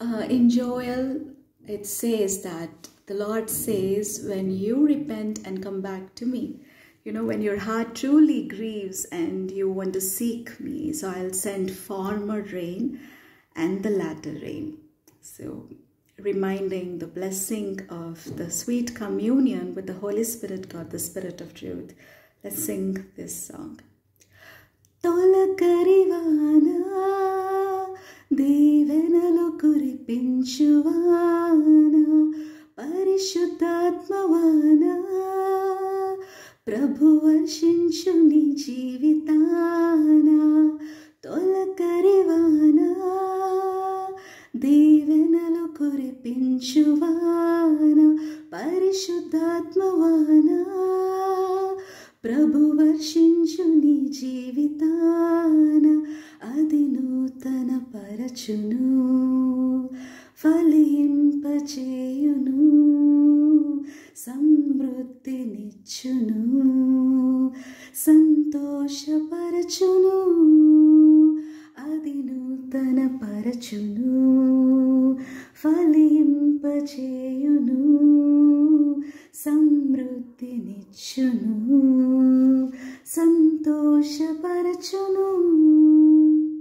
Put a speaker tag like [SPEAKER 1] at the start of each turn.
[SPEAKER 1] In Joel, it says that the Lord says, when you repent and come back to me, when your heart truly grieves and you want to seek me, so I'll send former rain and the latter rain. So reminding the blessing of the sweet communion with the Holy Spirit, God, the Spirit of truth. Let's sing this song. తొలకరివానా దీవెనలు కురిపించువానా పరిశుద్ధాత్మవానా ప్రభు వర్షించు నీ జీవితానా తొలకరివానా దీవెనలు కురిపించువానా పరిశుద్ధాత్మవానా ప్రభు వర్షించు నీ జీవితాన అది నూతన పరచును ఫలింపచేయును సమృద్ధినిచ్చును సంతోషపరచును అది నూతన పరచును ఫలింపచేయును సమృద్ధినిచ్చును సంతోషపరచును.